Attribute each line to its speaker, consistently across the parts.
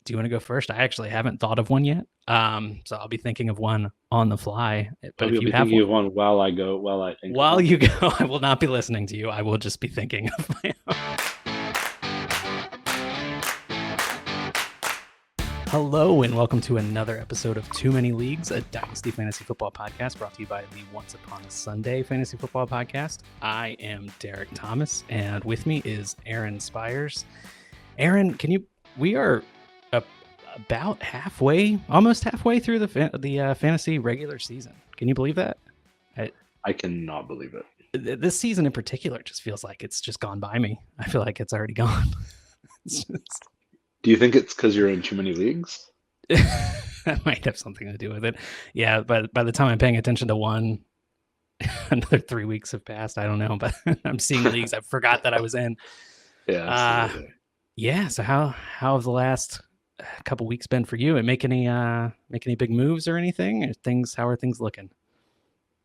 Speaker 1: Do you want to go first? I actually haven't thought of one yet. So I'll be thinking of one on the fly. But
Speaker 2: Hope
Speaker 1: if
Speaker 2: you'll
Speaker 1: you
Speaker 2: be
Speaker 1: have
Speaker 2: thinking
Speaker 1: one,
Speaker 2: of one while I think of
Speaker 1: while
Speaker 2: one.
Speaker 1: you go, I will not be listening to you. I will just be thinking of my own. Hello, and welcome to another episode of Too Many Leagues, a Dynasty Fantasy Football podcast brought to you by the Once Upon a Sunday Fantasy Football Podcast. I am Derek Thomas, and with me is Aaron Spires. Aaron, we are about almost halfway through the fantasy regular season. Can you believe that?
Speaker 2: I cannot believe it.
Speaker 1: This season in particular just feels like it's just gone by me. I feel like it's already gone.
Speaker 2: Do you think it's because you're in too many leagues?
Speaker 1: That might have something to do with it. Yeah, but by the time I'm paying attention to one, another 3 weeks have passed. I don't know, but I'm seeing leagues I forgot that I was in.
Speaker 2: Yeah,
Speaker 1: Uh
Speaker 2: absolutely.
Speaker 1: yeah. So how have the last couple weeks been for you? And make any big moves or anything? How are things looking?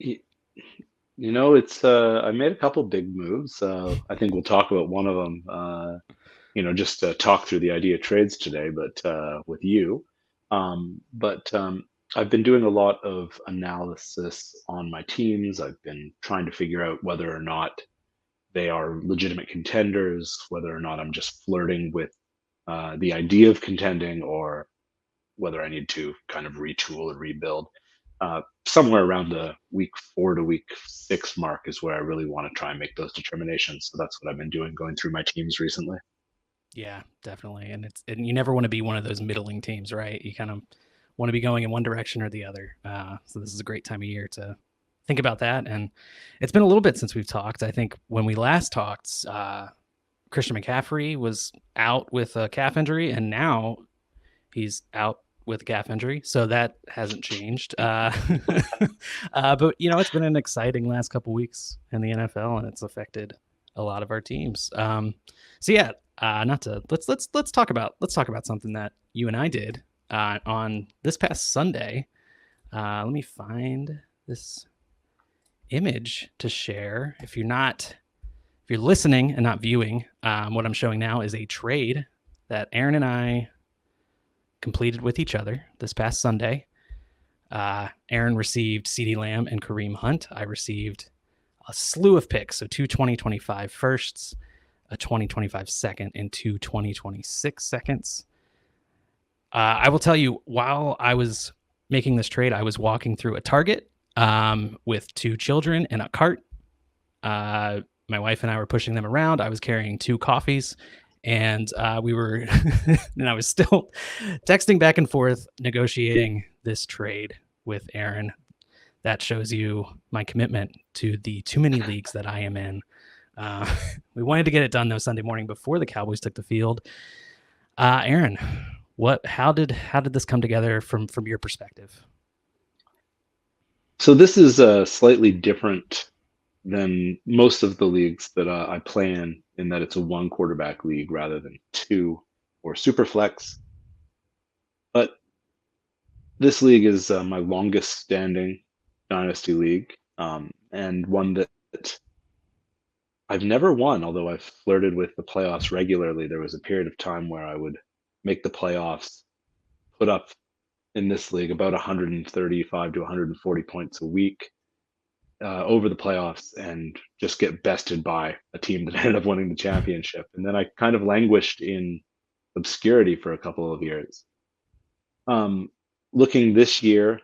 Speaker 2: Y- it's I made a couple big moves. I think we'll talk about one of them. Just to talk through the idea of trades today, but with you. But I've been doing a lot of analysis on my teams. I've been trying to figure out whether or not they are legitimate contenders, whether or not I'm just flirting with the idea of contending, or whether I need to kind of retool and rebuild. Somewhere around the week 4 to week 6 mark is where I really want to try and make those determinations. So that's what I've been doing, going through my teams recently.
Speaker 1: Yeah, definitely. And you never want to be one of those middling teams, right? You kind of want to be going in one direction or the other. So this is a great time of year to think about that. And it's been a little bit since we've talked. I think when we last talked, Christian McCaffrey was out with a calf injury, and now he's out with a calf injury. So that hasn't changed. But it's been an exciting last couple weeks in the NFL, and it's affected a lot of our teams. So yeah, not to let's talk about something that you and I did on this past Sunday. Let me find this image to share. If you're listening and not viewing, what I'm showing now is a trade that Aaron and I completed with each other this past Sunday. Aaron received CeeDee Lamb and Kareem Hunt. I received a slew of picks, so two 2025 firsts, a 2025 second, and two 2026 seconds. I will tell you, while I was making this trade, I was walking through a Target with two children in a cart. My wife and I were pushing them around. I was carrying two coffees, and we were, and I was still texting back and forth, negotiating this trade with Aaron. That shows you my commitment to the too many leagues that I am in. We wanted to get it done though Sunday morning before the Cowboys took the field. Aaron, how did this come together from your perspective?
Speaker 2: So this is slightly different than most of the leagues that I play in that it's a one quarterback league rather than two or super flex. But this league is my longest standing dynasty league, and one that I've never won, although I've flirted with the playoffs regularly. There was a period of time where I would make the playoffs, put up in this league about 135 to 140 points a week over the playoffs, and just get bested by a team that ended up winning the championship. And then I kind of languished in obscurity for a couple of years. Um, Looking this year,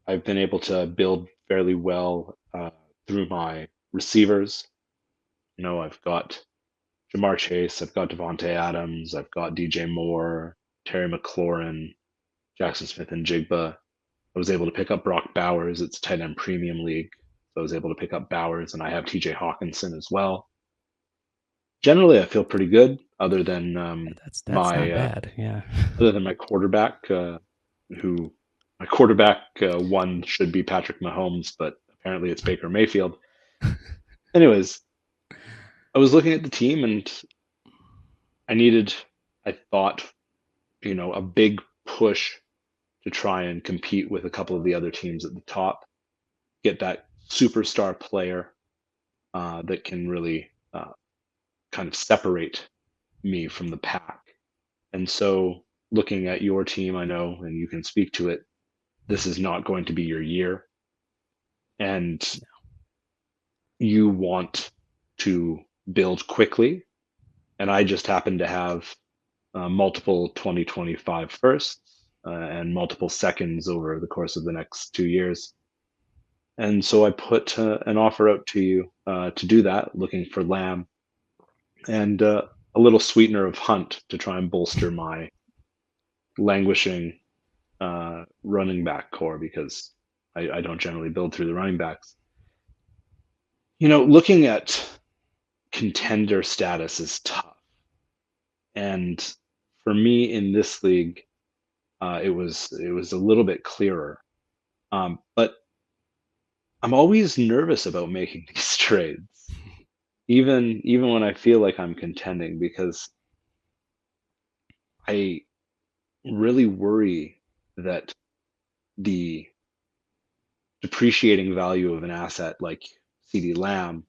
Speaker 2: I've been able to build fairly well through my receivers. I've got Jamar Chase, I've got Devontae Adams, I've got DJ Moore, Terry McLaurin, Jackson Smith, and Jigba. I was able to pick up Brock Bowers. It's a tight end premium league. So I was able to pick up Bowers, and I have TJ Hawkinson as well. Generally, I feel pretty good, other than
Speaker 1: That's not
Speaker 2: my
Speaker 1: bad. Yeah.
Speaker 2: quarterback, who my quarterback one should be Patrick Mahomes, but apparently it's Baker Mayfield. Anyways, I was looking at the team, and I thought, a big push to try and compete with a couple of the other teams at the top, get that superstar player that can really kind of separate me from the pack. And so looking at your team, I know, and you can speak to it, this is not going to be your year, and you want to build quickly. And I just happen to have multiple 2025 firsts and multiple seconds over the course of the next 2 years. And so I put an offer out to you to do that, looking for Lamb and a little sweetener of Hunt to try and bolster my languishing running back core because I don't generally build through the running backs. Looking at contender status is tough. And for me in this league, it was a little bit clearer. But I'm always nervous about making these trades, even when I feel like I'm contending, because I really worry that the depreciating value of an asset like CD Lamb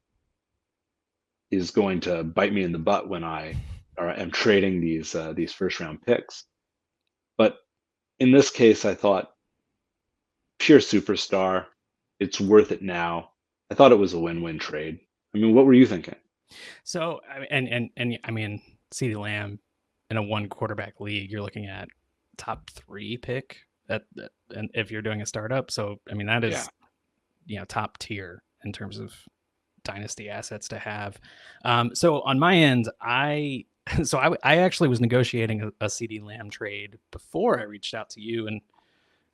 Speaker 2: is going to bite me in the butt when I am trading these first round picks. But in this case, I thought pure superstar. It's worth it now. I thought it was a win-win trade. I mean, what were you thinking?
Speaker 1: So and I mean, CeeDee Lamb in a one quarterback league, you're looking at top 3 pick and if you're doing a startup. So I mean, that
Speaker 2: Yeah.
Speaker 1: is top tier in terms of dynasty assets to have. So on my end, I actually was negotiating a CD Lamb trade before I reached out to you, and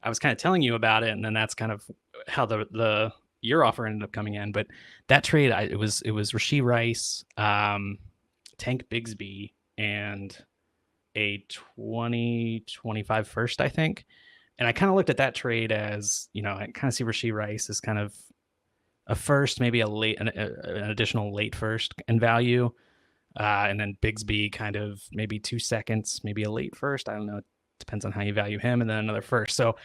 Speaker 1: I was kind of telling you about it, and then that's kind of how the your offer ended up coming in. But that trade, it was Rashee Rice, Tank Bigsby, and a 2025 first, I think. And I kind of looked at that trade as, I kind of see Rashee Rice as kind of a first, maybe an additional late first in value, and then Bigsby kind of maybe 2 seconds, maybe a late first. I don't know. It depends on how you value him, and then another first. So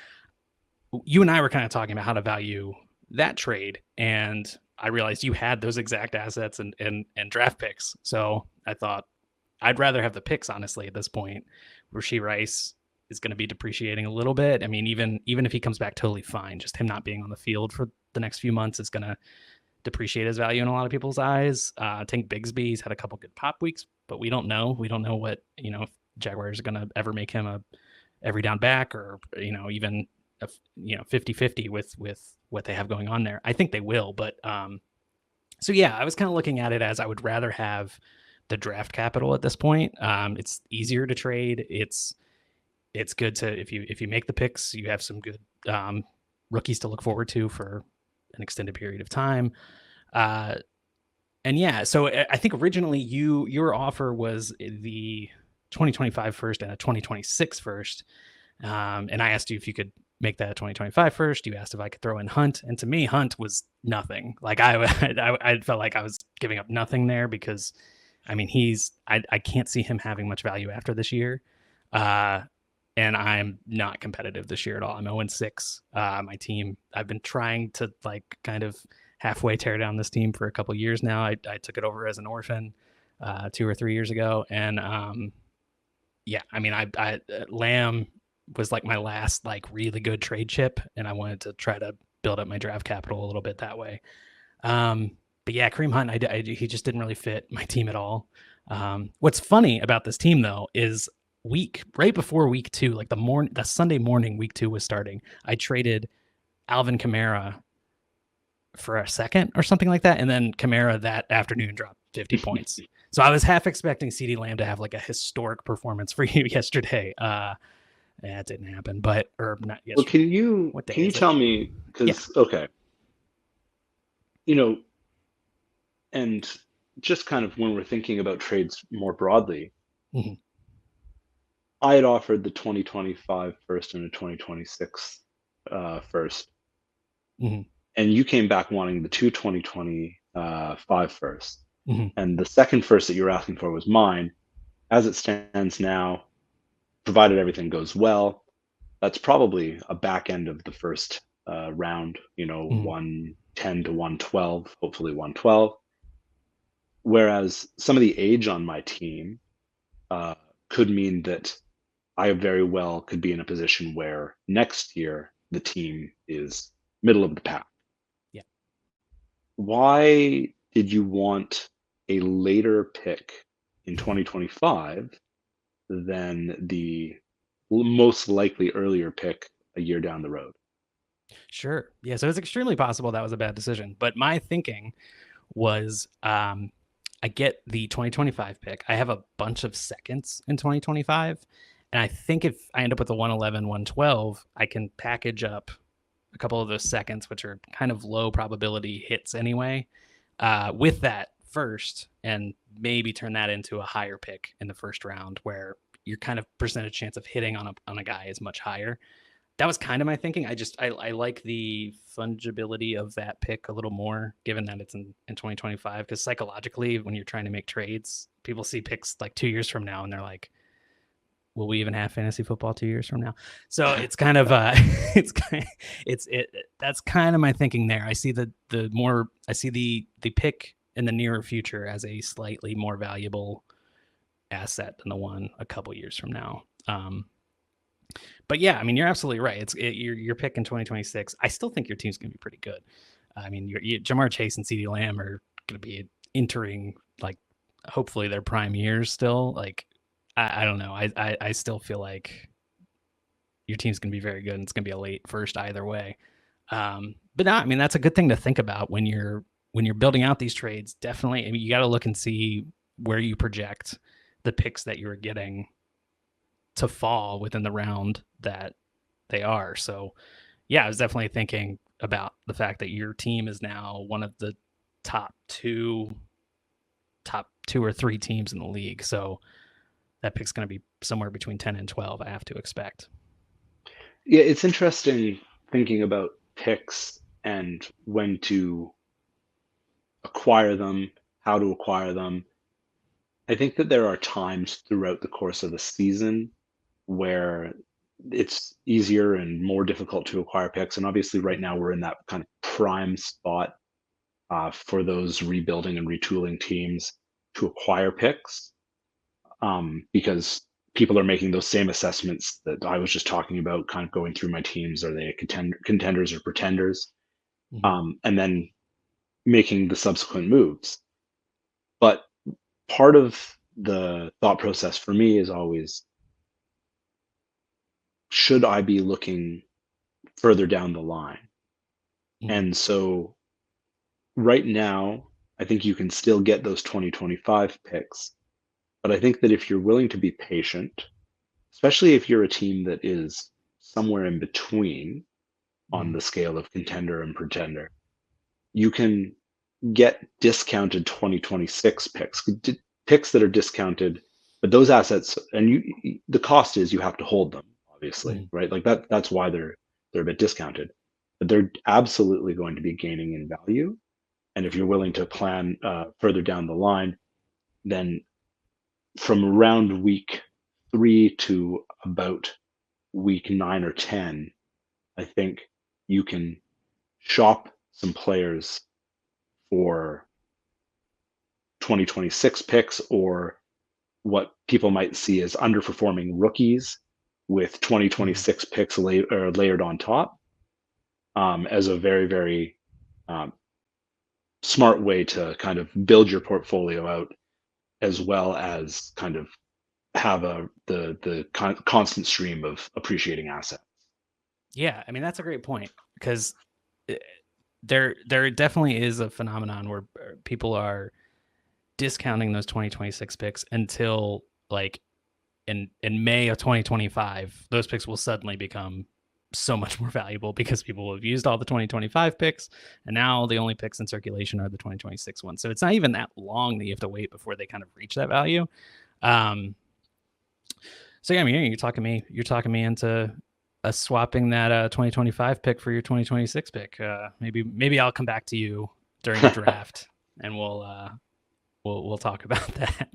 Speaker 1: you and I were kind of talking about how to value that trade, and I realized you had those exact assets and draft picks. So I thought I'd rather have the picks, honestly, at this point. Rashee Rice is going to be depreciating a little bit. I mean, even if he comes back totally fine, just him not being on the field for the next few months is going to depreciate his value in a lot of people's eyes. Tank Bigsby's had a couple good pop weeks, but we don't know. We don't know what, if Jaguars are going to ever make him a every down back or, even, 50-50 with what they have going on there. I think they will, but so yeah, I was kind of looking at it as I would rather have the draft capital at this point. It's easier to trade. It's good to if you make the picks, you have some good rookies to look forward to for an extended period of time. And yeah, so I think originally your offer was the 2025 first and a 2026 first. And I asked you if you could make that a 2025 first. You asked if I could throw in Hunt, and to me, Hunt was nothing. Like I felt like I was giving up nothing there because, I mean, I can't see him having much value after this year. And I'm not competitive this year at all. I'm 0-6. My team, I've been trying to kind of halfway tear down this team for a couple years now. I took it over as an orphan 2 or 3 years ago, and yeah, I mean, I Lamb was like my last really good trade chip, and I wanted to try to build up my draft capital a little bit that way. But yeah, Kareem Hunt, he just didn't really fit my team at all. What's funny about this team though is right before week 2, like the Sunday morning week 2 was starting, I traded Alvin Kamara for a second or something like that, and then Kamara that afternoon dropped 50 points. So I was half expecting CeeDee Lamb to have like a historic performance for you yesterday. Yeah, it didn't happen, or not yesterday.
Speaker 2: Well, can you tell me, because okay, and just kind of when we're thinking about trades more broadly,
Speaker 1: mm-hmm.
Speaker 2: I had offered the 2025 first and the 2026 first,
Speaker 1: Mm-hmm.
Speaker 2: and you came back wanting the 2025 first.
Speaker 1: Mm-hmm.
Speaker 2: And the second first that you were asking for was mine. As it stands now, provided everything goes well, that's probably a back end of the first round,
Speaker 1: Mm-hmm.
Speaker 2: 110 to 112, hopefully 112. Whereas some of the age on my team could mean that I very well could be in a position where next year the team is middle of the pack.
Speaker 1: Yeah.
Speaker 2: Why did you want a later pick in 2025 than the most likely earlier pick a year down the road?
Speaker 1: Sure. Yeah. So it's extremely possible that was a bad decision. But my thinking was I get the 2025 pick. I have a bunch of seconds in 2025. And I think if I end up with the 111, 112, I can package up a couple of those seconds, which are kind of low probability hits anyway, with that first, and maybe turn that into a higher pick in the first round where your kind of percentage chance of hitting on a guy is much higher. That was kind of my thinking. I like the fungibility of that pick a little more, given that it's in 2025. Because psychologically, when you're trying to make trades, people see picks like 2 years from now, and they're like, "Will we even have fantasy football 2 years from now?" So it's kind of it's kind it's it. That's kind of my thinking there. I see the pick in the nearer future as a slightly more valuable asset than the one a couple years from now. But yeah, I mean, you're absolutely right. Your pick in 2026. I still think your team's going to be pretty good. I mean, Jamar Chase and CeeDee Lamb are going to be entering like hopefully their prime years still. Like I don't know. I still feel like your team's going to be very good, and it's going to be a late first either way. But no, I mean that's a good thing to think about when you're building out these trades. Definitely, I mean, you got to look and see where you project the picks that you're getting to fall within the round that they are. So, yeah, I was definitely thinking about the fact that your team is now one of the top two or three teams in the league. So that pick's going to be somewhere between 10 and 12, I have to expect.
Speaker 2: Yeah, it's interesting thinking about picks and when to acquire them, how to acquire them. I think that there are times throughout the course of the season where it's easier and more difficult to acquire picks. And obviously, right now we're in that kind of prime spot for those rebuilding and retooling teams to acquire picks because people are making those same assessments that I was just talking about, kind of going through my teams. Are they contenders or pretenders?
Speaker 1: Mm-hmm.
Speaker 2: And then making the subsequent moves. But part of the thought process for me is always, should I be looking further down the line?
Speaker 1: Mm-hmm.
Speaker 2: And so right now, I think you can still get those 2025 picks. But I think that if you're willing to be patient, especially if you're a team that is somewhere in between on
Speaker 1: Mm-hmm.
Speaker 2: the scale of contender and pretender, you can get discounted 2026 picks, picks that are discounted, but those assets, and the cost is you have to hold them, obviously,
Speaker 1: Mm-hmm.
Speaker 2: right? Like that's why they're a bit discounted, but they're absolutely going to be gaining in value. And if you're willing to plan further down the line, then from around week 3 to about week 9 or 10, I think you can shop some players for 2026 picks or what people might see as underperforming rookies with
Speaker 1: Mm-hmm.
Speaker 2: 2026 picks layered on top as a very, very um, smart way to kind of build your portfolio out as well as kind of have the constant stream of appreciating assets.
Speaker 1: Yeah, I mean that's a great point because there definitely is a phenomenon where people are discounting those 2026 picks until like in May of 2025, those picks will suddenly become so much more valuable because people have used all the 2025 picks, and now the only picks in circulation are the 2026 ones. So it's not even that long that you have to wait before they kind of reach that value. Um, so yeah, I mean, you're talking me into swapping that 2025 pick for your 2026 pick. Maybe I'll come back to you during the draft, and we'll talk about that.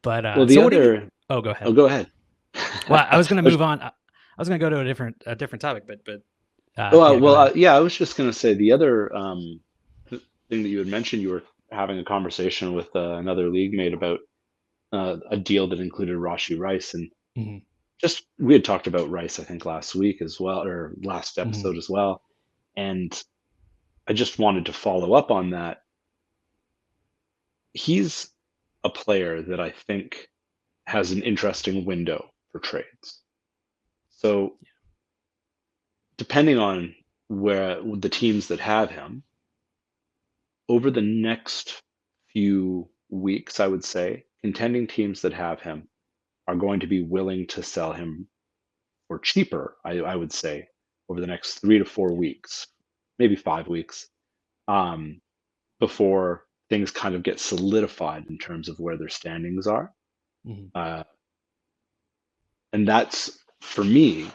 Speaker 1: But
Speaker 2: Well,
Speaker 1: so
Speaker 2: the
Speaker 1: what do you?
Speaker 2: other,
Speaker 1: Oh, go
Speaker 2: oh,
Speaker 1: ahead.
Speaker 2: go ahead.
Speaker 1: Well, I was going to move on. I was going to go to a different topic, but yeah, go
Speaker 2: Well,
Speaker 1: ahead.
Speaker 2: yeah, I was just going to say the other thing that you had mentioned, you were having a conversation with another league mate about a deal that included Rashi Rice, and
Speaker 1: Mm-hmm.
Speaker 2: just we had talked about Rice, I think, last week as well, or last
Speaker 1: Mhm.
Speaker 2: episode as well. And I just wanted to follow up on that. He's a player that I think has an interesting window for trades. So depending on where the teams that have him, over the next few weeks, I would say, contending teams that have him are going to be willing to sell him for cheaper, I would say, over the next 3 to 4 weeks, maybe 5 weeks, um, before things kind of get solidified in terms of where their standings are.
Speaker 1: Mhm.
Speaker 2: Uh, and that's, for me,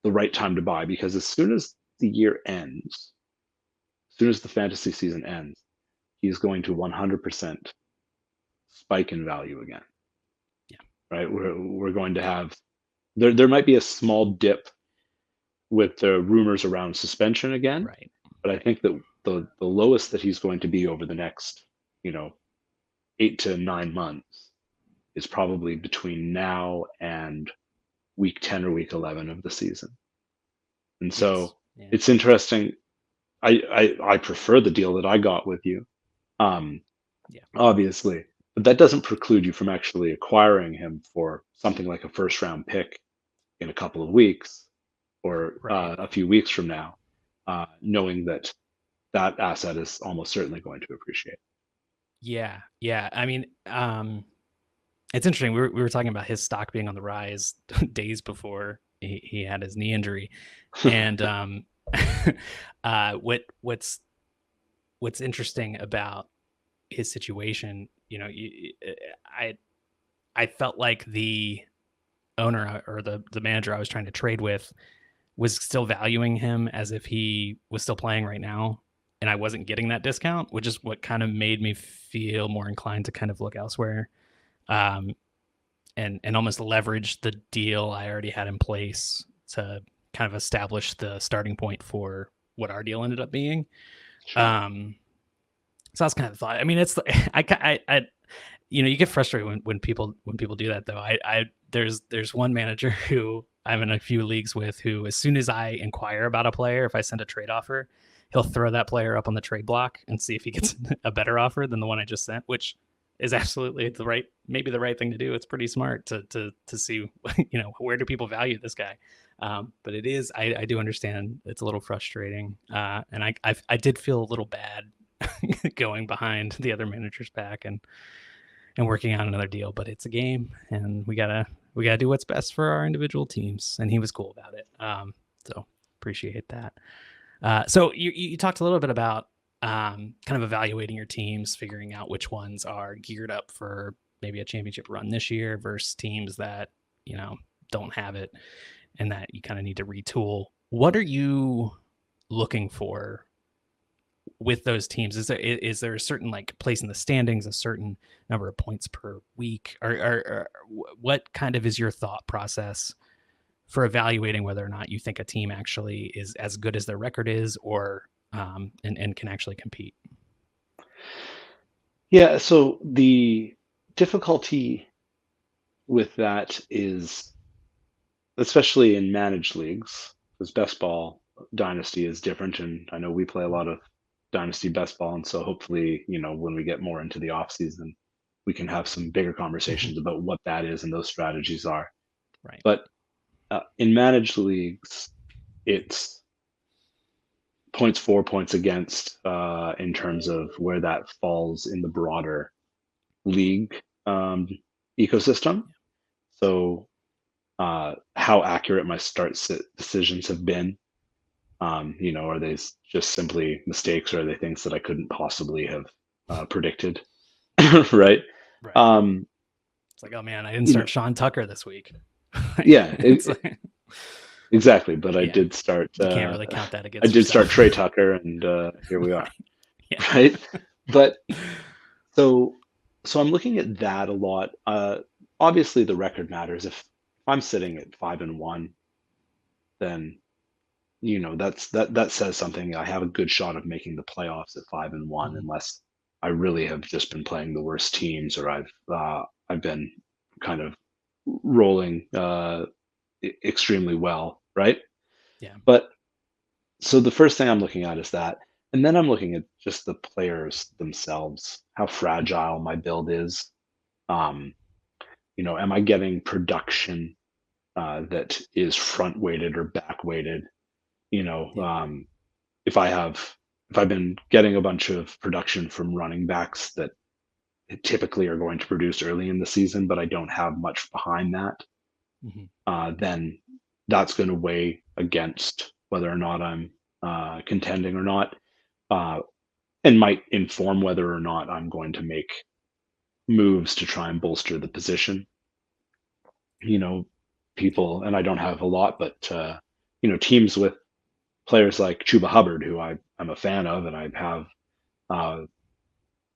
Speaker 2: the right time to buy because as soon as the year ends, as soon as the fantasy season ends, he's going to 100% spike in value again,
Speaker 1: Yeah.
Speaker 2: right? We're going to have there might be a small dip with the rumors around suspension again,
Speaker 1: Right.
Speaker 2: but I
Speaker 1: Right.
Speaker 2: think that the lowest that he's going to be over the next, 8 to 9 months is probably between now and week 10 or week 11 of the season. And
Speaker 1: Yes.
Speaker 2: so
Speaker 1: Yeah.
Speaker 2: it's interesting. I prefer the deal that I got with you, um,
Speaker 1: Yeah.
Speaker 2: obviously, but that doesn't preclude you from actually acquiring him for something like a first round pick in a couple of weeks or
Speaker 1: Right.
Speaker 2: a few weeks from now, knowing that that asset is almost certainly going to appreciate.
Speaker 1: Yeah. Yeah. I mean, it's interesting. We were talking about his stock being on the rise days before he had his knee injury, and what's interesting about his situation, I I felt like the owner or the manager I was trying to trade with was still valuing him as if he was still playing right now, and I wasn't getting that discount, which is what kind of made me feel more inclined to kind of look elsewhere. Um, and almost leverage the deal I already had in place to kind of establish the starting point for what our deal ended up being.
Speaker 2: Sure.
Speaker 1: Um, so that's kind of the thought. I mean, it's I you get frustrated when people do that though. There's one manager who I'm in a few leagues with who, as soon as I inquire about a player, if I send a trade offer, he'll throw that player up on the trade block and see if he gets a better offer than the one I just sent, which is absolutely maybe the right thing to do. It's pretty smart to see, where do people value this guy. But it is, I do understand it's a little frustrating, and I did feel a little bad going behind the other manager's back and working on another deal. But it's a game, and we gotta do what's best for our individual teams. And he was cool about it. So appreciate that. So you talked a little bit about kind of evaluating your teams, figuring out which ones are geared up for maybe a championship run this year versus teams that don't have it and that you kind of need to retool. What are you looking for with those teams? Is there a certain like place in the standings, a certain number of points per week, or what kind of is your thought process for evaluating whether or not you think a team actually is as good as their record is, or and can actually compete?
Speaker 2: Yeah. So the difficulty with that is, especially in managed leagues, because best ball dynasty is different, and I know we play a lot of dynasty best ball, and so hopefully, when we get more into the off season, we can have some bigger conversations about what that is and those strategies are.
Speaker 1: Right.
Speaker 2: But in managed leagues, it's points for, points against, in terms of where that falls in the broader league ecosystem. So how accurate my start sit decisions have been. Are they just simply mistakes, or are they things that I couldn't possibly have predicted? Right.
Speaker 1: Right.
Speaker 2: Um,
Speaker 1: It's like, oh man, I didn't
Speaker 2: you know,
Speaker 1: start Sean Tucker this week.
Speaker 2: yeah,
Speaker 1: It's like,
Speaker 2: exactly. But I
Speaker 1: yeah,
Speaker 2: did start.
Speaker 1: you can't really count that
Speaker 2: I
Speaker 1: against
Speaker 2: did start
Speaker 1: yourself.
Speaker 2: Trey Tucker, and here we are.
Speaker 1: Right. Yeah.
Speaker 2: Right. But so so I'm looking at that a lot. Obviously, the record matters. If I'm sitting at 5-1, then that says something. I have a good shot of making the playoffs at 5-1,
Speaker 1: Mhm.
Speaker 2: unless I really have just been playing the worst teams, or I've been kind of rolling extremely well, right?
Speaker 1: Yeah.
Speaker 2: But so the first thing I'm looking at is that, and then I'm looking at just the players themselves, how
Speaker 1: Mhm.
Speaker 2: fragile my build is. Um, am I getting production that is front weighted or back weighted? You know,
Speaker 1: Yeah.
Speaker 2: um, if I have if I've been getting a bunch of production from running backs that typically are going to produce early in the season, but I don't have much behind that,
Speaker 1: Mhm.
Speaker 2: then that's going to weigh against whether or not I'm contending or not, uh, and might inform whether or not I'm going to make moves to try and bolster the position. You know,
Speaker 1: Yeah.
Speaker 2: people, and I don't have a lot, but teams with players like Chuba Hubbard, who I'm a fan of, and I have. Uh,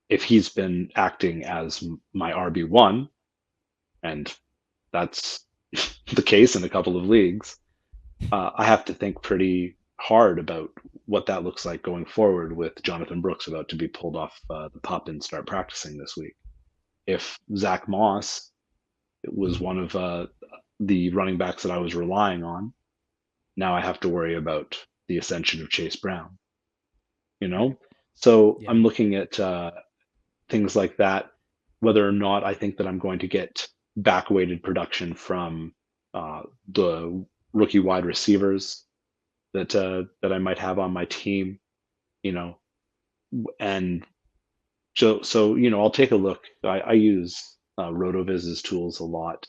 Speaker 2: if he's been acting as my RB1, and that's the case in a couple of leagues, I have to think pretty hard about what that looks like going forward with Jonathan Brooks about to be pulled off the pup and start practicing this week. If Zach Moss was
Speaker 1: Mhm.
Speaker 2: one of the running backs that I was relying on, now I have to worry about the ascension of Chase Brown. You know, so
Speaker 1: Yeah.
Speaker 2: I'm looking at things like that, whether or not I think that I'm going to get back weighted production from the rookie wide receivers that I might have on my team, you know, and so I'll take a look. I use Rotoviz's tools a lot.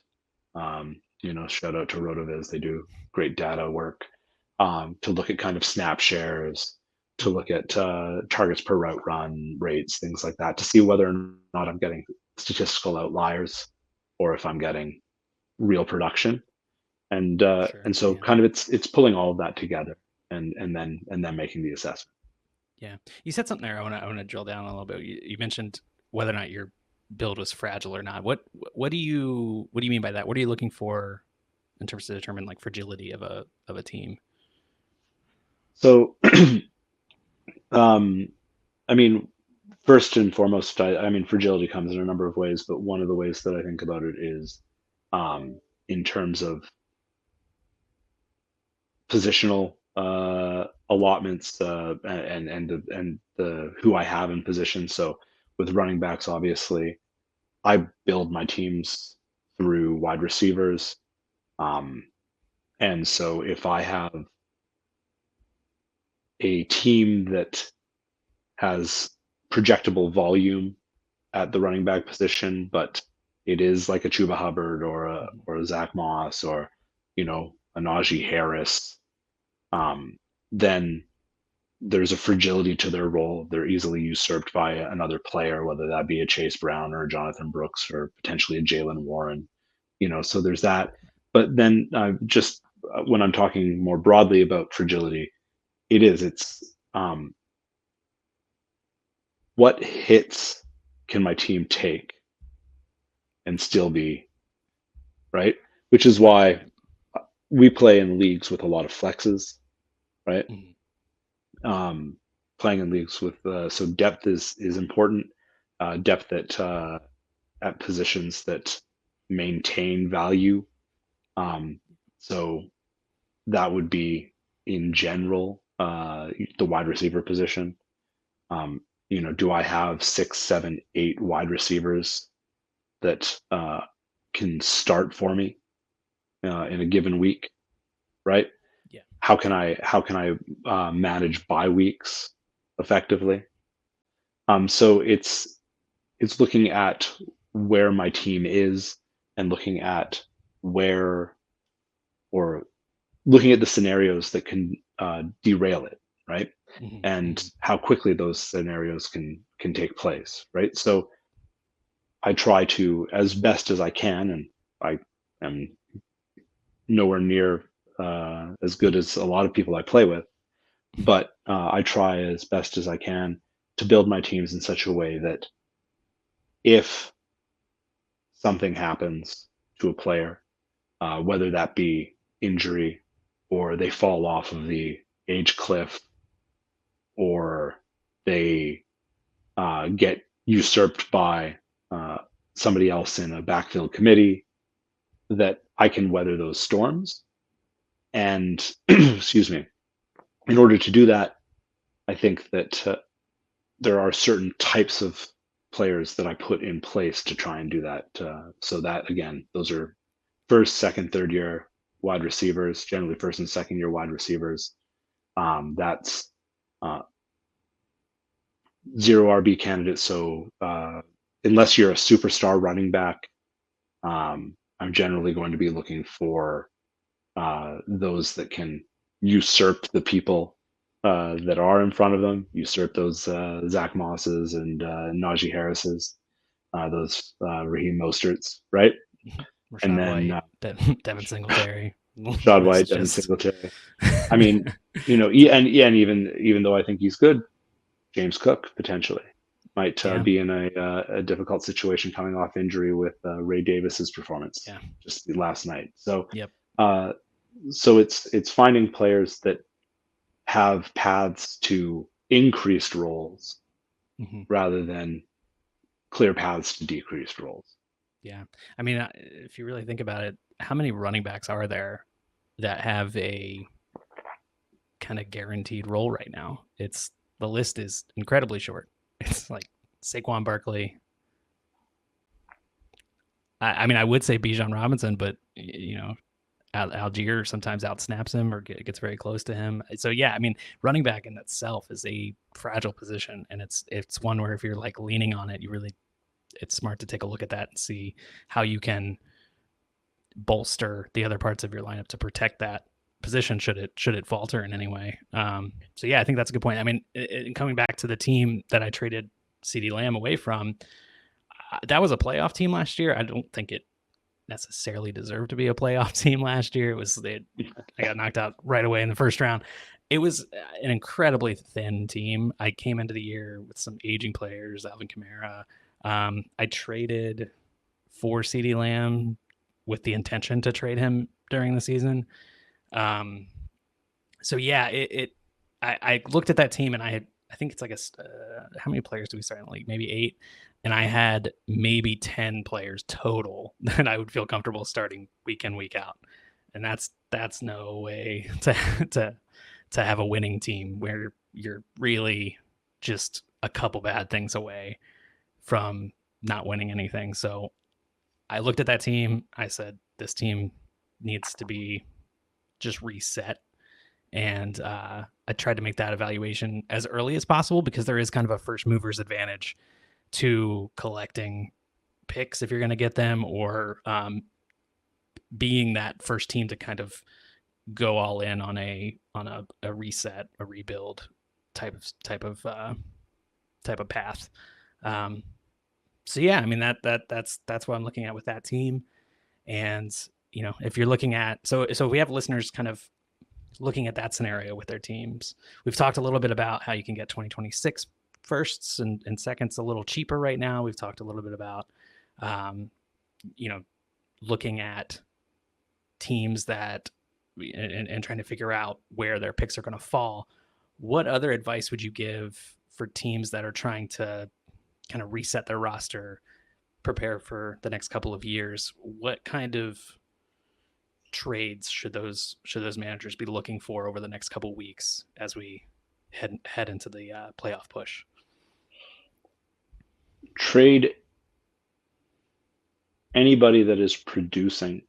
Speaker 2: Shout out to Rotoviz; they do great data work to look at kind of snap shares, to
Speaker 1: Mhm.
Speaker 2: look at targets per route run rates, things like that, to see whether or not I'm getting statistical outliers or if I'm getting real production. And
Speaker 1: Sure.
Speaker 2: and so
Speaker 1: Yeah.
Speaker 2: kind of it's pulling all of that together and then making the assessment.
Speaker 1: Yeah. You said something there. I want to drill down a little bit. You mentioned whether or not your build was fragile or not. What do you mean by that? What are you looking for in terms to determine like fragility of a team?
Speaker 2: So, um, I mean, first and foremost, I mean, fragility comes in a number of ways, but one of the ways that I think about it is in terms of positional allotments and the who I have in position. So with running backs, obviously, I build my teams through wide receivers, um, and so if I have a team that has projectable volume at the running back position, but it is like a Chuba Hubbard
Speaker 1: Mhm.
Speaker 2: or a Zach Moss or a Najee Harris, um, then there's a fragility to their role. They're easily usurped by another player, whether that be a Chase Brown or a Jonathan Brooks or potentially a Jalen Warren. So there's that. But then just when I'm talking more broadly about fragility, it's what hits can my team take and still be right, which is why
Speaker 1: Right.
Speaker 2: we play in leagues with a lot of flexes, right?
Speaker 1: Mhm.
Speaker 2: um, Playing in leagues with so depth is important, depth at positions that maintain value. um, so that would be in general the wide receiver position. um, do I have 6, 7, 8 wide receivers that can start for me in a given week, right?
Speaker 1: Yeah.
Speaker 2: How can I manage bye weeks effectively? So it's looking at where my team is and looking at where or looking at the scenarios that can derail it, right?
Speaker 1: Mhm.
Speaker 2: And
Speaker 1: Mhm.
Speaker 2: how quickly those scenarios can take place, right? So I try to, as best as I can, and I am nowhere near as good as a lot of people I play with, but I try as best as I can to build my teams in such a way that if something happens to a player, whether that be injury or they fall off of the age cliff or they get usurped by uh, somebody else in a backfield committee, that I can weather those storms. And excuse me, in order to do that, I think that there are certain types of players that I put in place to try and do that. So that again, those are first, second, third year wide receivers, generally first and second year wide receivers. That's uh, zero RB candidates. So unless you're a superstar running back, I'm generally going to be looking for those that can usurp the people that are in front of them, usurp those Zach Mosses and Najee Harrises, those Raheem Mosterts, right? And
Speaker 1: Rashad
Speaker 2: then
Speaker 1: White, Devin Singletary.
Speaker 2: Shad
Speaker 1: List
Speaker 2: White, Devin
Speaker 1: just
Speaker 2: Singletary. I mean, and even though I think he's good, James Cook potentially might
Speaker 1: yeah,
Speaker 2: be in a difficult situation coming off injury with Ray Davis's performance
Speaker 1: yeah,
Speaker 2: just last night. So,
Speaker 1: yep.
Speaker 2: uh, so it's finding players that have paths to increased roles
Speaker 1: Hmm.
Speaker 2: rather than clear paths to decreased roles.
Speaker 1: Yeah. I mean, if you really think about it, how many running backs are there that have a kind of guaranteed role right now? The list is incredibly short. It's like Saquon Barkley. I mean, I would say Bijan Robinson, but Algier sometimes outsnaps him or gets very close to him. So yeah, I mean, running back in itself is a fragile position, and it's one where if you're like leaning on it, it's smart to take a look at that and see how you can bolster the other parts of your lineup to protect that position should it falter in any way. So yeah, I think that's a good point. I mean, coming back to the team that I traded CeeDee Lamb away from, that was a playoff team last year. I don't think it necessarily deserved to be a playoff team last year. I got knocked out right away in the first round. It was an incredibly thin team. I came into the year with some aging players, Alvin Kamara. I traded for CeeDee Lamb with the intention to trade him during the season. Um, so yeah, I looked at that team and I think it's like how many players do we start in the league? Maybe 8. And I had maybe 10 players total that I would feel comfortable starting week in, week out. And that's no way to have a winning team where you're really just a couple bad things away from not winning anything. So I looked at that team. I said, this team needs to be just reset. And I tried to make that evaluation as early as possible because there is kind of a first mover's advantage to collecting picks if you're going to get them, or being that first team to kind of go all in on a reset, a rebuild type of path. Um, so yeah, I mean that's what I'm looking at with that team. And if you're looking at so we have listeners kind of looking at that scenario with their teams. We've talked a little bit about how you can get 2026 firsts and seconds a little cheaper right now. We've talked a little bit about um, looking at teams that and trying to figure out where their picks are going to fall. What other advice would you give for teams that are trying to kind of reset their roster, prepare for the next couple of years? What kind of trades should those managers be looking for over the next couple of weeks as we head into the playoff push?
Speaker 2: Trade anybody that is producing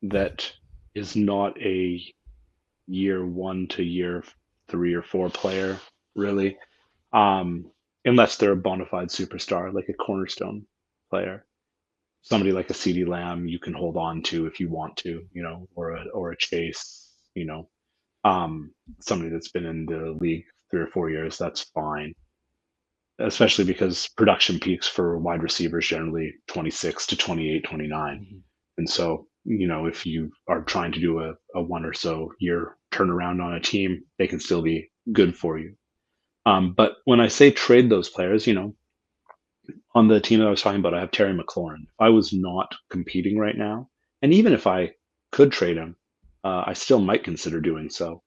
Speaker 2: that is not a year 1 to year 3 or 4 player, really, um, unless they're a bona fide superstar, like a cornerstone player. Somebody like a CeeDee Lamb you can hold on to if you want to, or a Chase, somebody that's been in the league 3 or 4 years, that's fine. Especially because production peaks for wide receivers generally 26 to 28, 29.
Speaker 1: Mm-hmm.
Speaker 2: And so, if you are trying to do a 1 or so year turnaround on a team, they can still be good for you. But when I say trade those players, on the team that I was talking about, I have Terry McLaurin. If I was not competing right now, and even if I could trade him, I still might consider doing so.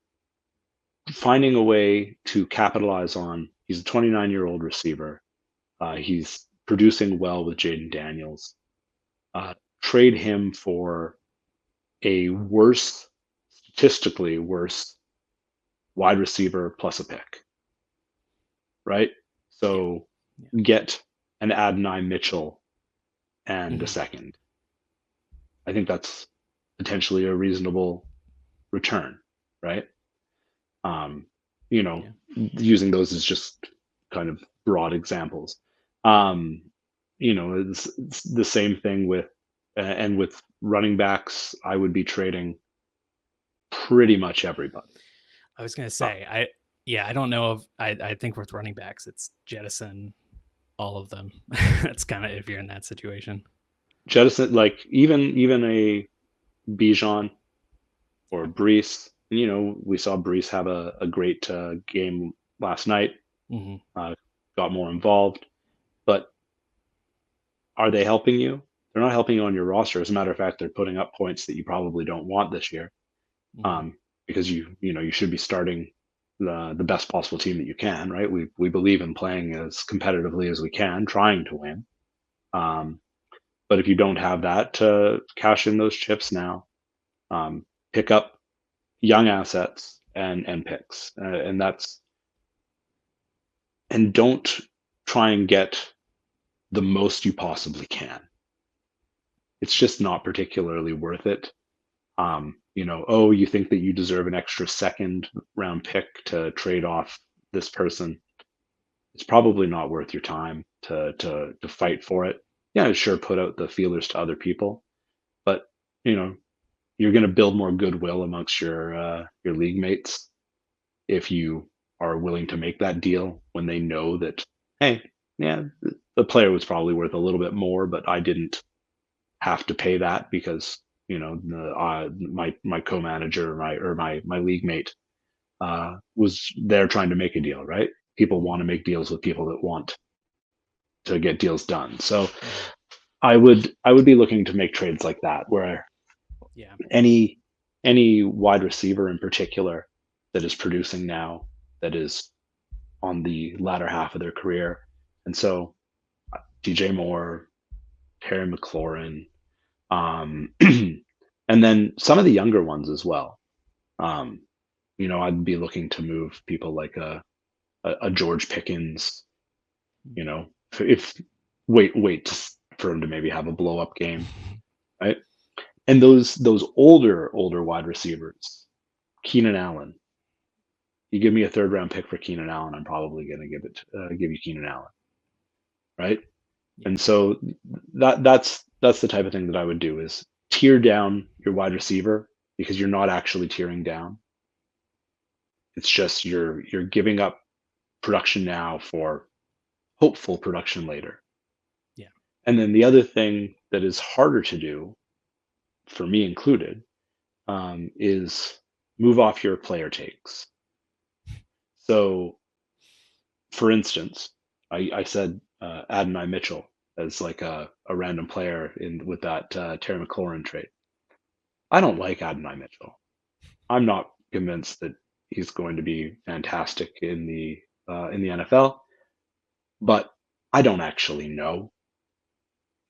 Speaker 2: Finding a way to capitalize on, he's a 29-year-old receiver. He's producing well with Jaden Daniels. trade him for a statistically worse wide receiver plus a pick, right?
Speaker 1: Yeah.
Speaker 2: So
Speaker 1: Yeah.
Speaker 2: get an Adonai Mitchell and a
Speaker 1: Hmm.
Speaker 2: second. I think that's potentially a reasonable return, right? Um, you know,
Speaker 1: Yeah.
Speaker 2: using those as just kind of broad examples. Um, it's the same thing with, and with running backs, I would be trading pretty much everybody.
Speaker 1: I was gonna
Speaker 2: Uh,
Speaker 1: say, I don't know if I think with running backs, it's jettison all of them. That's kind of if you're in that situation.
Speaker 2: Jettison, like even a Bijan or
Speaker 1: Yeah.
Speaker 2: Brees. We saw Brees have a great game last night.
Speaker 1: Hmm.
Speaker 2: Uh, got more involved, but are they helping you? They're not helping you on your roster. As a matter of fact, they're putting up points that you probably don't want this year,
Speaker 1: Hmm.
Speaker 2: because you should be starting the best possible team that you can, right? We believe in playing as competitively as we can, trying to win. Um, but if you don't have that, to cash in those chips now, pick up young assets and picks, and don't try and get the most you possibly can. It's just not particularly worth it. Oh, you think that you deserve an extra second round pick to trade off this person. It's probably not worth your time to fight for it. Yeah, sure, put out the feelers to other people, but you know, you're going to build more goodwill amongst your league mates if you are willing to make that deal when they know that, hey, yeah, the player was probably worth a little bit more, but I didn't have to pay that because my co-manager, or my league mate was there trying to make a deal, right? People want to make deals with people that want to get deals done. So
Speaker 1: Hmm.
Speaker 2: I would be looking to make trades like that, where
Speaker 1: Yeah.
Speaker 2: any any wide receiver in particular that is producing now, that is on the latter half of their career. And so DJ Moore, Terry McLaurin, and then some of the younger ones as well. Um, I'd be looking to move people like a George Pickens. You know, if wait for him to maybe have a blow up game, right? And those older wide receivers, Keenan Allen. You give me a third round pick for Keenan Allen, I'm probably going to give you Keenan Allen, right?
Speaker 1: Yeah.
Speaker 2: And so that's the type of thing that I would do, is tier down your wide receiver, because you're not actually tearing down. It's just you're giving up production now for hopeful production later.
Speaker 1: Yeah.
Speaker 2: And then the other thing that is harder to do, for me included, is move off your player takes. So, for instance, I said Adonai Mitchell as like a random player in with that Terry McLaurin trade. I don't like Adonai Mitchell. I'm not convinced that he's going to be fantastic in the NFL, but I don't actually know.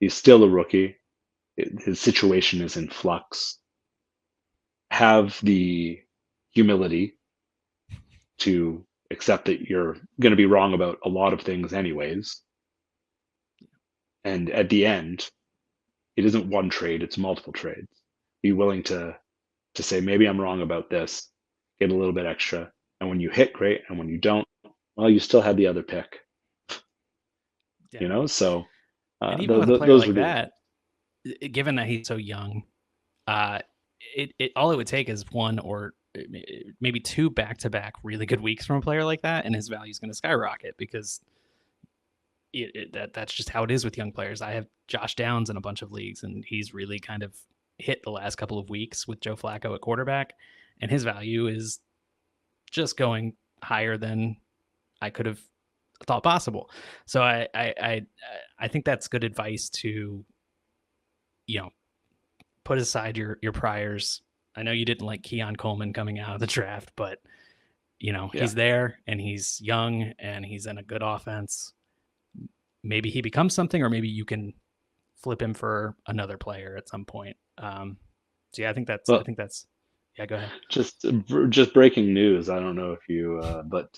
Speaker 2: He's still a rookie. His situation is in flux. Have the humility to accept that you're going to be wrong about a lot of things anyways. And at the end, it isn't one trade, it's multiple trades. Be willing to say, maybe I'm wrong about this, get a little bit extra. And when you hit, great. And when you don't, well, you still had the other pick,
Speaker 1: Yeah.
Speaker 2: So
Speaker 1: And even with a player
Speaker 2: those
Speaker 1: like
Speaker 2: would be the.
Speaker 1: that, given that he's so young, uh, it all it would take is one or maybe two back to back really good weeks from a player like that, and his value is going to skyrocket because that's just how it is with young players. I have Josh Downs in a bunch of leagues, and he's really kind of hit the last couple of weeks with Joe Flacco at quarterback, and his value is just going higher than I could have thought possible. So I think that's good advice to you know put aside your priors. I know you didn't like Keon Coleman coming out of the draft, but
Speaker 2: Yeah.
Speaker 1: he's there and he's young and he's in a good offense. Maybe he becomes something, or maybe you can flip him for another player at some point. So yeah, I
Speaker 2: Well,
Speaker 1: think that's yeah. Go ahead.
Speaker 2: just breaking news. I don't know if you, but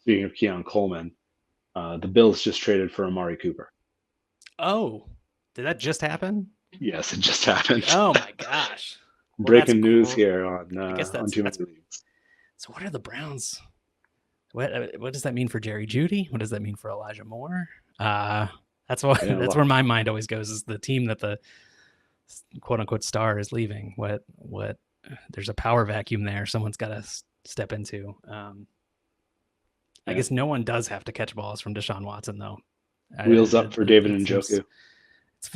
Speaker 2: speaking of Keon Coleman, the Bills just traded for Amari Cooper.
Speaker 1: Oh, did that just happen?
Speaker 2: Yes, it just happened.
Speaker 1: Oh my gosh. Well, that's
Speaker 2: Breaking news here
Speaker 1: I guess
Speaker 2: on Too Many
Speaker 1: that's
Speaker 2: Leagues.
Speaker 1: so. What are the Browns? What does that mean for Jerry Judy? What does that mean for Elijah Moore? Uh, that's what
Speaker 2: Yeah,
Speaker 1: that's where my mind always goes, is the team that the quote unquote star is leaving. What there's a power vacuum there. Someone's got to step into. I
Speaker 2: yeah.
Speaker 1: guess no one does have to catch balls from Deshaun Watson though.
Speaker 2: Wheels up for David
Speaker 1: It seems
Speaker 2: Njoku.
Speaker 1: it's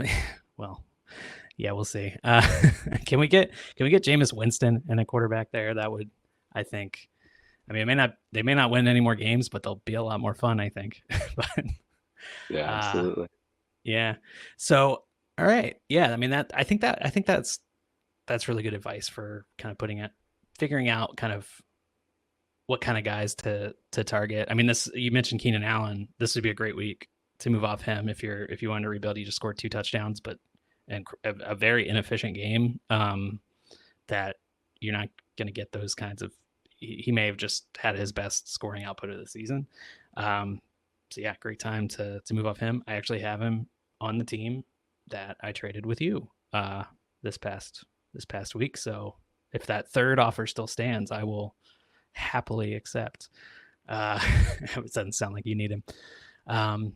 Speaker 1: well, yeah, we'll see. Can we get Jameis Winston and a quarterback there? That would, I think. I mean, they may not win any more games, but they'll be a lot more fun, I think. But
Speaker 2: Yeah,
Speaker 1: uh,
Speaker 2: absolutely.
Speaker 1: yeah. So all right, yeah. I mean I think that's really good advice for kind of figuring out kind of what kind of guys to target. I mean, this you mentioned Keenan Allen. This would be a great week to move off him if you want to rebuild. He just scored 2 touchdowns, but and a very inefficient game. That you're not going to get those kinds of. He may have just had his best scoring output of the season. So yeah, great time to move off him. I actually have him on the team that I traded with you this past week. So if that third offer still stands, I will happily accept. It doesn't sound like you need him. Um,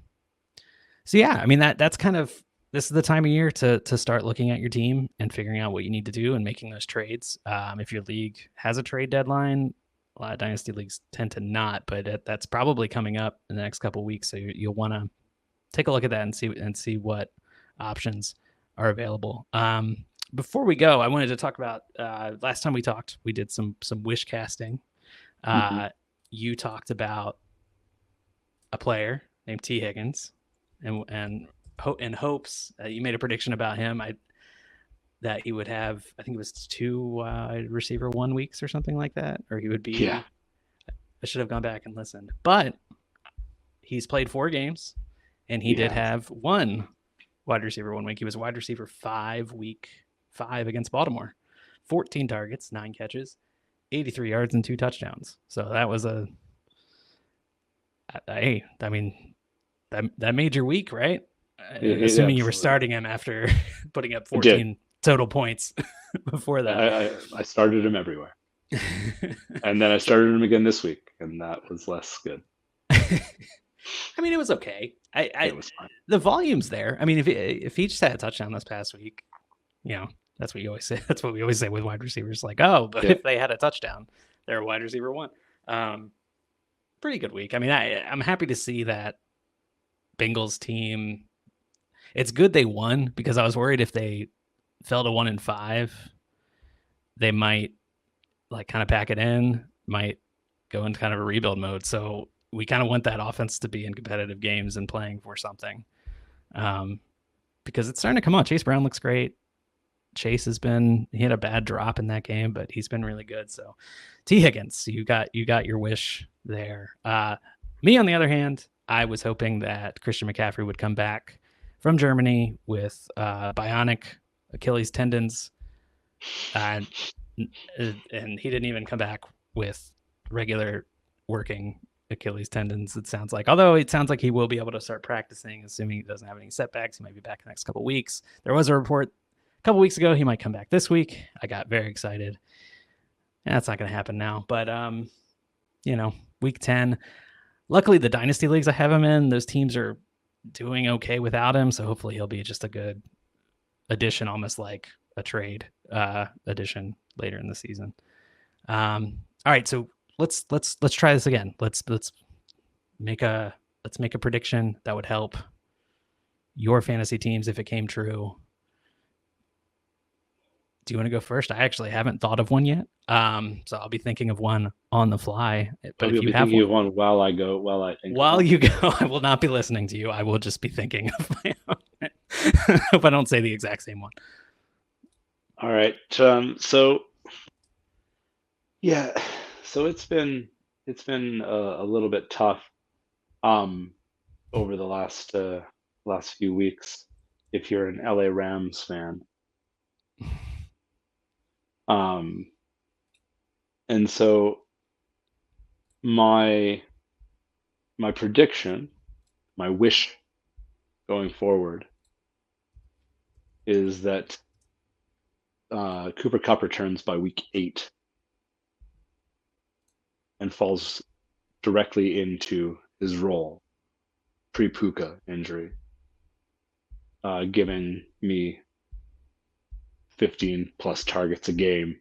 Speaker 1: so yeah, I mean that's kind of this is the time of year to start looking at your team and figuring out what you need to do and making those trades. If your league has a trade deadline, a lot of dynasty leagues tend to not, but that's probably coming up in the next couple of weeks. So you'll want to take a look at that and see what options are available. Before we go, I wanted to talk about last time we talked. We did some wish casting.
Speaker 2: Hmm.
Speaker 1: You talked about a player named T. Higgins, and in hopes you made a prediction about him. That he would have, I think it was 2 receiver 1 weeks or something like that, or he would
Speaker 2: Yeah,
Speaker 1: be. I should have gone back and listened, but he's played 4 games, and he
Speaker 2: he
Speaker 1: did
Speaker 2: has.
Speaker 1: have 1 wide receiver 1 week. He was wide receiver 5 week 5 against Baltimore, 14 targets, 9 catches, 83 yards, and 2 touchdowns. So that was I mean, that made your week, right?
Speaker 2: Yeah,
Speaker 1: Assuming you were
Speaker 2: absolutely.
Speaker 1: starting him after putting up
Speaker 2: I did.
Speaker 1: 14 total points before that.
Speaker 2: I started him everywhere, and then I
Speaker 1: So,
Speaker 2: started him again this week, and that was less good.
Speaker 1: I mean, it was okay.
Speaker 2: It was fine.
Speaker 1: The volume's there. I mean, if he just had a touchdown this past week, you know, that's what you always say. That's what we always say with wide receivers. Like, oh, but
Speaker 2: Yeah,
Speaker 1: if they had a touchdown, they're a wide receiver 1. Um, Pretty good week. I mean, I'm happy to see that Bengals team. It's good they won because I was worried if they fell to 1-5, they might like kind of pack it in, might go into kind of a rebuild mode. So we kind of want that offense to be in competitive games and playing for something, um, because it's starting to come on. Chase Brown looks great. He had a bad drop in that game, but he's been really good. So T. Higgins, you got your wish there. Me on the other hand, I was hoping that Christian McCaffrey would come back from Germany with bionic Achilles tendons, and and he didn't even come back with regular working Achilles tendons. It sounds like, although it sounds like he will be able to start practicing, assuming he doesn't have any setbacks. He might be back in the next couple of weeks. There was a report a couple weeks ago he might come back this week. I got very excited. And that's not going to happen now, but week 10. Luckily, the dynasty leagues I have him in, those teams are doing okay without him, so hopefully he'll be just a good addition, almost like a trade addition later in the season. All right, so let's try this again. Let's make a prediction that would help your fantasy teams if it came true. Do you want to go first? I actually haven't thought of one yet, so I'll be thinking of one on the fly. But
Speaker 2: hope
Speaker 1: if
Speaker 2: you'll
Speaker 1: you
Speaker 2: be
Speaker 1: have
Speaker 2: thinking
Speaker 1: one,
Speaker 2: of one while I go. While I think of
Speaker 1: while
Speaker 2: one.
Speaker 1: you go, I will not be listening to you. I will just be thinking of my own. Hope I don't say the exact same one.
Speaker 2: All right. So yeah, so it's been a little bit tough over the last few weeks. if you're an LA Rams fan. Um, and so my my prediction, my wish going forward is that Cooper Kupp returns by week 8 and falls directly into his role pre-Puka injury, giving me 15 plus targets a game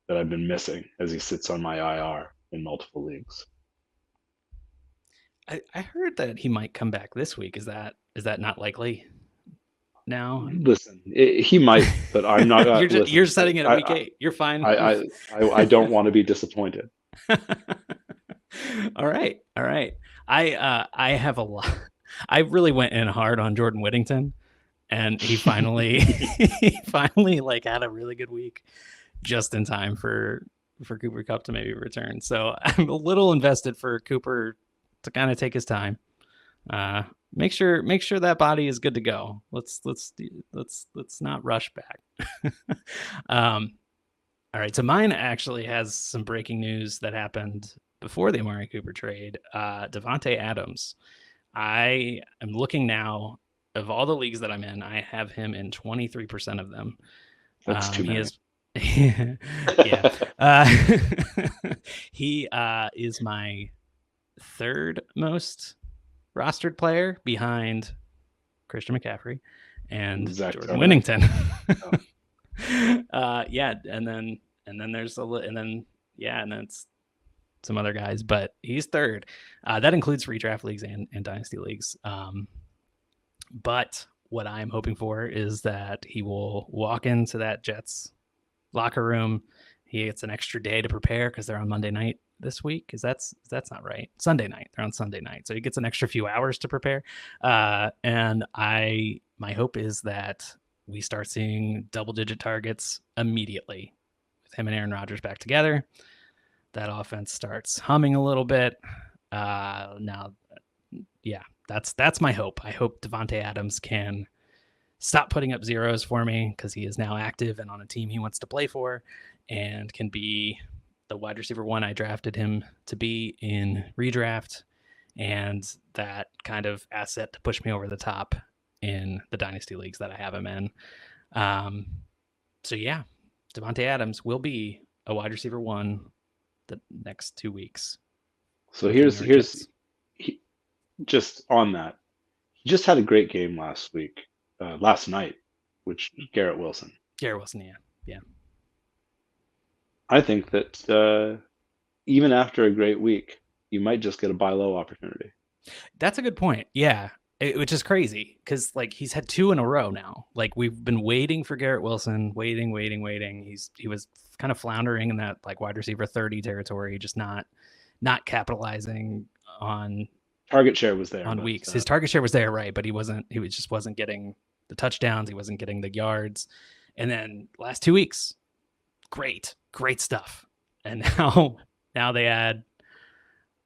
Speaker 2: that I've been missing as he sits on my IR in multiple leagues.
Speaker 1: I heard that he might come back this week. Is that not likely now?
Speaker 2: Listen, he might, but I'm not. Listen,
Speaker 1: You're setting it at week 8. You're fine.
Speaker 2: I don't want to be disappointed.
Speaker 1: All right. I have a lot. I really went in hard on Jordan Whittington, and he finally like had a really good week just in time for Cooper Kupp to maybe return. So I'm a little invested for Cooper to kind of take his time. Make sure that body is good to go. Let's not rush back. All right, so mine actually has some breaking news that happened before the Amari Cooper trade. Davante Adams. I am looking now, of all the leagues that I'm in, I have him in 23% of them.
Speaker 2: That's too many.
Speaker 1: Yeah. He is my third most rostered player behind Christian McCaffrey and
Speaker 2: Zach
Speaker 1: Jordan
Speaker 2: Taylor.
Speaker 1: Whittington. Yeah, and then there's and then it's some other guys, but he's third. That includes redraft leagues and dynasty leagues. But what I'm hoping for is that he will walk into that Jets locker room. He gets an extra day to prepare because they're on Monday night this week. That's not right. Sunday night. They're on Sunday night. So he gets an extra few hours to prepare. And my hope is that we start seeing double-digit targets immediately with him and Aaron Rodgers back together. That offense starts humming a little bit. Now, yeah, that's my hope. I hope Davante Adams can stop putting up zeros for me because he is now active and on a team he wants to play for and can be the wide receiver 1 I drafted him to be in redraft, and that kind of asset to push me over the top in the dynasty leagues that I have him in. So yeah, Davante Adams will be a wide receiver 1 the next 2 weeks.
Speaker 2: So here's just on that. He just had a great game last night, which Garrett Wilson.
Speaker 1: Yeah.
Speaker 2: I think that even after a great week, you might just get a buy low opportunity.
Speaker 1: That's a good point. Yeah. Which is crazy because like he's had 2 in a row now. Like we've been waiting for Garrett Wilson, waiting. He was kind of floundering in that like wide receiver 30 territory, just not capitalizing on
Speaker 2: target share was there
Speaker 1: on weeks. His target share was there, right? But he just wasn't getting the touchdowns. He wasn't getting the yards. And then last 2 weeks, great stuff. And now they add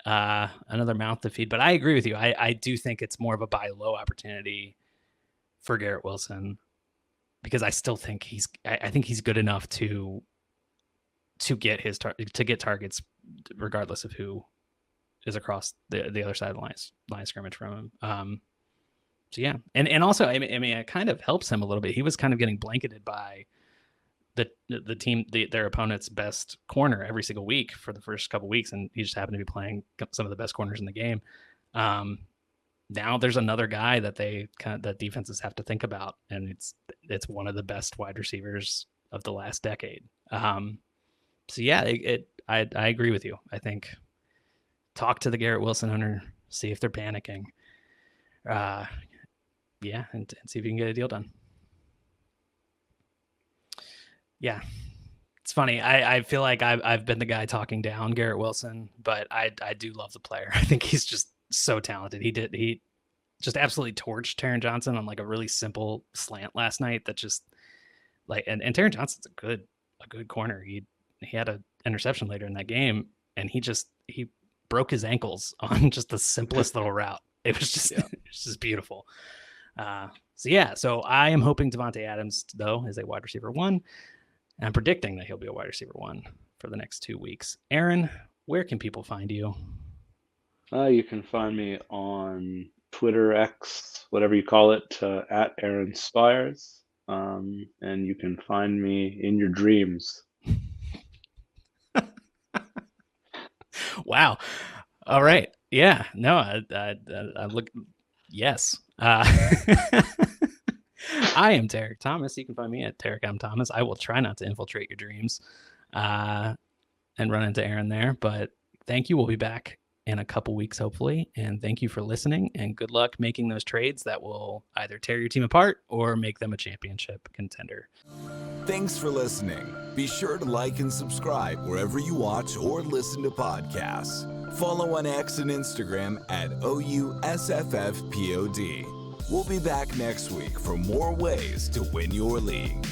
Speaker 1: another mouth to feed. But I agree with you. I do think it's more of a buy low opportunity for Garrett Wilson because I still think I think he's good enough to get to get targets regardless of who is across the other side of the line of scrimmage from him. So yeah, and also I mean it kind of helps him a little bit. He was kind of getting blanketed by the team, their opponent's best corner every single week for the first couple weeks, and he just happened to be playing some of the best corners in the game. Now there's another guy that that defenses have to think about, and it's one of the best wide receivers of the last decade. So yeah, I agree with you. I think talk to the Garrett Wilson owner, see if they're panicking. Yeah, and see if you can get a deal done. Yeah, it's funny. I feel like I've been the guy talking down Garrett Wilson, but I do love the player. I think he's just so talented. He just absolutely torched Taron Johnson on like a really simple slant last night. That just like and Taron Johnson's a good corner. He had an interception later in that game, and he broke his ankles on just the simplest little route. It was just it was just beautiful. So I am hoping Devontae Adams, though, is a wide receiver 1. And I'm predicting that he'll be a wide receiver 1 for the next 2 weeks. Aaron, where can people find you?
Speaker 2: You can find me on Twitter, X, whatever you call it, at Aaron Spires. And you can find me in your dreams.
Speaker 1: Wow. All right. Yeah. No, I look. Yes. I am Tarek Thomas. You can find me at Tarek M. Thomas. I will try not to infiltrate your dreams and run into Aaron there. But thank you. We'll be back in a couple weeks, hopefully. And thank you for listening. And good luck making those trades that will either tear your team apart or make them a championship contender.
Speaker 3: Thanks for listening. Be sure to like and subscribe wherever you watch or listen to podcasts. Follow on X and Instagram at OUSFFPOD. We'll be back next week for more ways to win your league.